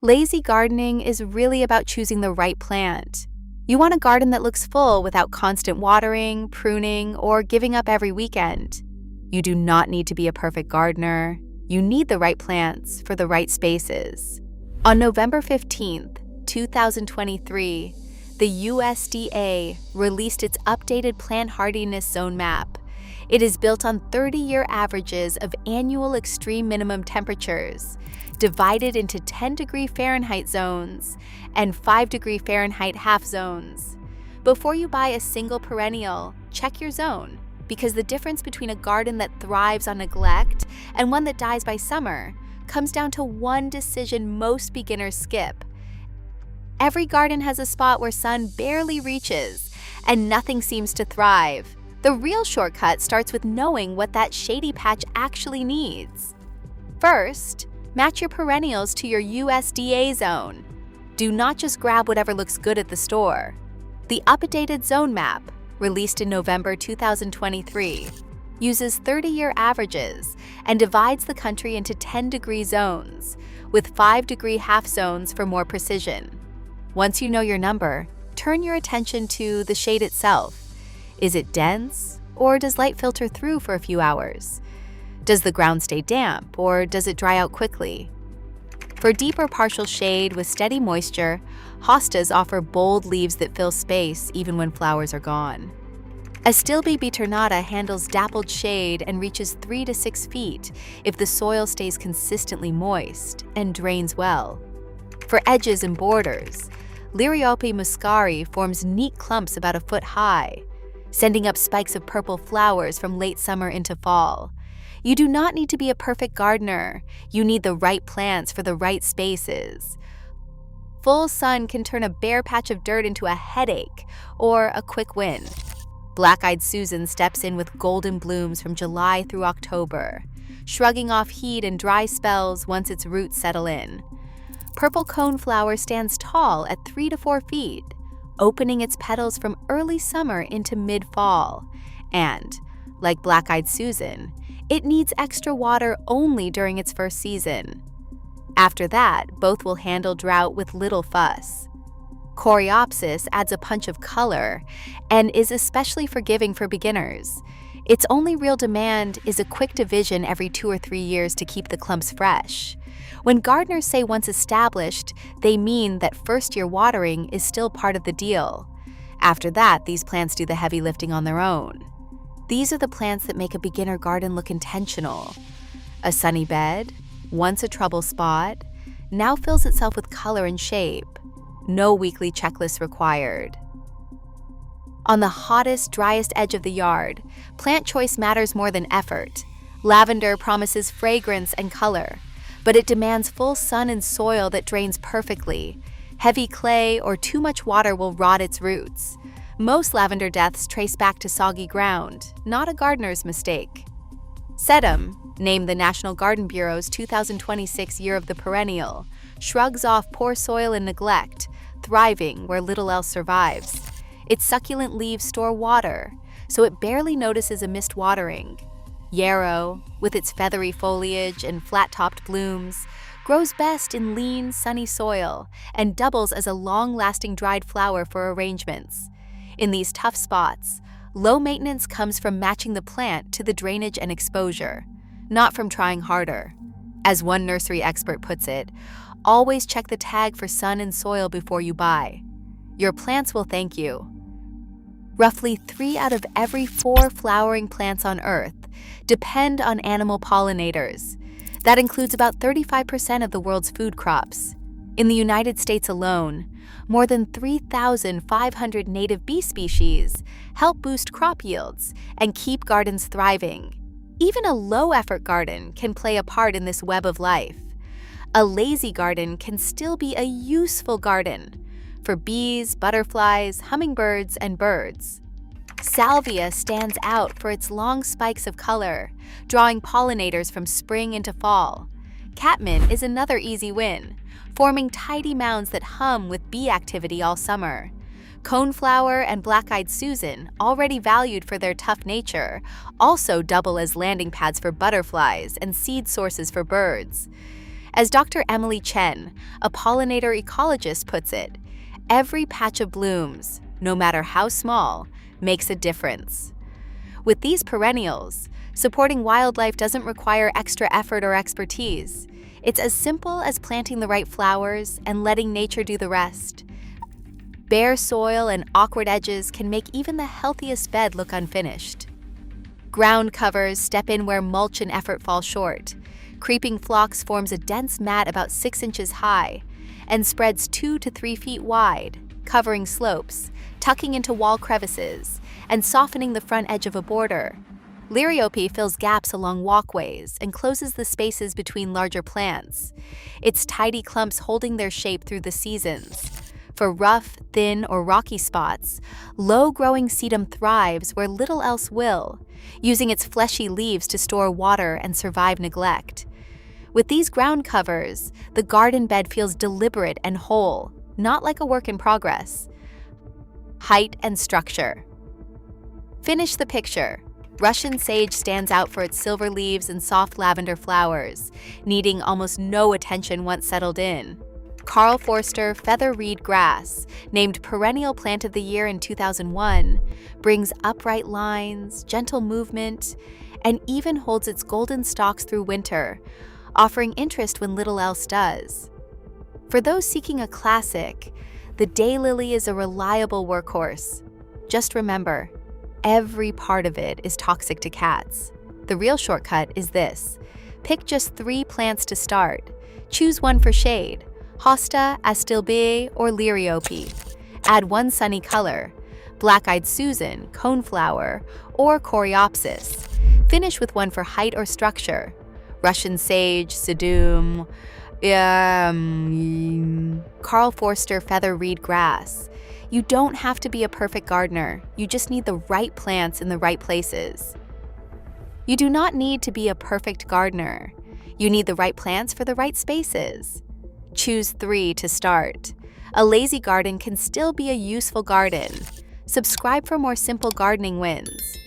Lazy gardening is really about choosing the right plant. You want a garden that looks full without constant watering, pruning, or giving up every weekend. You do not need to be a perfect gardener. You need the right plants for the right spaces. On November 15th, 2023, the USDA released its updated plant hardiness zone map. It is built on 30-year averages of annual extreme minimum temperatures, divided into 10-degree Fahrenheit zones and 5-degree Fahrenheit half zones. Before you buy a single perennial, check your zone, because the difference between a garden that thrives on neglect and one that dies by summer comes down to one decision most beginners skip. Every garden has a spot where sun barely reaches and nothing seems to thrive. The real shortcut starts with knowing what that shady patch actually needs. First, match your perennials to your USDA zone. Do not just grab whatever looks good at the store. The updated zone map, released in November 2023, uses 30-year averages and divides the country into 10-degree zones, with 5-degree half zones for more precision. Once you know your number, turn your attention to the shade itself. Is it dense, or does light filter through for a few hours? Does the ground stay damp, or does it dry out quickly? For deeper partial shade with steady moisture, hostas offer bold leaves that fill space even when flowers are gone. Astilbe biternata handles dappled shade and reaches 3 to 6 feet if the soil stays consistently moist and drains well. For edges and borders, Liriope muscari forms neat clumps about a foot high, sending up spikes of purple flowers from late summer into fall. You do not need to be a perfect gardener. You need the right plants for the right spaces. Full sun can turn a bare patch of dirt into a headache or a quick win. Black-eyed Susan steps in with golden blooms from July through October, shrugging off heat and dry spells once its roots settle in. Purple coneflower stands tall at 3 to 4 feet, opening its petals from early summer into mid-fall. And, like Black-eyed Susan, it needs extra water only during its first season. After that, both will handle drought with little fuss. Coreopsis adds a punch of color and is especially forgiving for beginners. Its only real demand is a quick division every 2 or 3 years to keep the clumps fresh. When gardeners say once established, they mean that first-year watering is still part of the deal. After that, these plants do the heavy lifting on their own. These are the plants that make a beginner garden look intentional. A sunny bed, once a trouble spot, now fills itself with color and shape. No weekly checklists required. On the hottest, driest edge of the yard, plant choice matters more than effort. Lavender promises fragrance and color, but it demands full sun and soil that drains perfectly. Heavy clay or too much water will rot its roots. Most lavender deaths trace back to soggy ground, not a gardener's mistake. Sedum, named the National Garden Bureau's 2026 Year of the Perennial, shrugs off poor soil and neglect, thriving where little else survives. Its succulent leaves store water, so it barely notices a missed watering. Yarrow, with its feathery foliage and flat-topped blooms, grows best in lean, sunny soil and doubles as a long-lasting dried flower for arrangements. In these tough spots, low maintenance comes from matching the plant to the drainage and exposure, not from trying harder. As one nursery expert puts it, always check the tag for sun and soil before you buy. Your plants will thank you. Roughly 3 out of every 4 flowering plants on Earth depend on animal pollinators. That includes about 35% of the world's food crops. In the United States alone, more than 3,500 native bee species help boost crop yields and keep gardens thriving. Even a low-effort garden can play a part in this web of life. A lazy garden can still be a useful garden for bees, butterflies, hummingbirds, and birds. Salvia stands out for its long spikes of color, drawing pollinators from spring into fall. Catmint is another easy win, forming tidy mounds that hum with bee activity all summer. Coneflower and Black-eyed Susan, already valued for their tough nature, also double as landing pads for butterflies and seed sources for birds. As Dr. Emily Chen, a pollinator ecologist, puts it, every patch of blooms, no matter how small, makes a difference. With these perennials, supporting wildlife doesn't require extra effort or expertise. It's as simple as planting the right flowers and letting nature do the rest. Bare soil and awkward edges can make even the healthiest bed look unfinished. Ground covers step in where mulch and effort fall short. Creeping phlox forms a dense mat about 6 inches high and spreads 2 to 3 feet wide, covering slopes, tucking into wall crevices, and softening the front edge of a border. Liriope fills gaps along walkways and closes the spaces between larger plants, its tidy clumps holding their shape through the seasons. For rough, thin, or rocky spots, low-growing sedum thrives where little else will, using its fleshy leaves to store water and survive neglect. With these ground covers, the garden bed feels deliberate and whole, not like a work in progress. Height and structure. Finish the picture. Russian sage stands out for its silver leaves and soft lavender flowers, needing almost no attention once settled in. Carl Forster feather reed grass, named Perennial Plant of the Year in 2001, brings upright lines, gentle movement, and even holds its golden stalks through winter, offering interest when little else does. For those seeking a classic, the daylily is a reliable workhorse. Just remember, every part of it is toxic to cats. The real shortcut is this. Pick just 3 plants to start. Choose one for shade, hosta, astilbe, or liriope. Add 1 sunny color, black-eyed Susan, coneflower, or coreopsis. Finish with 1 for height or structure, Russian sage, sedum, Carl Forster feather reed grass. You don't have to be a perfect gardener. You just need the right plants in the right places. You do not need to be a perfect gardener. You need the right plants for the right spaces. Choose 3 to start. A lazy garden can still be a useful garden. Subscribe for more simple gardening wins.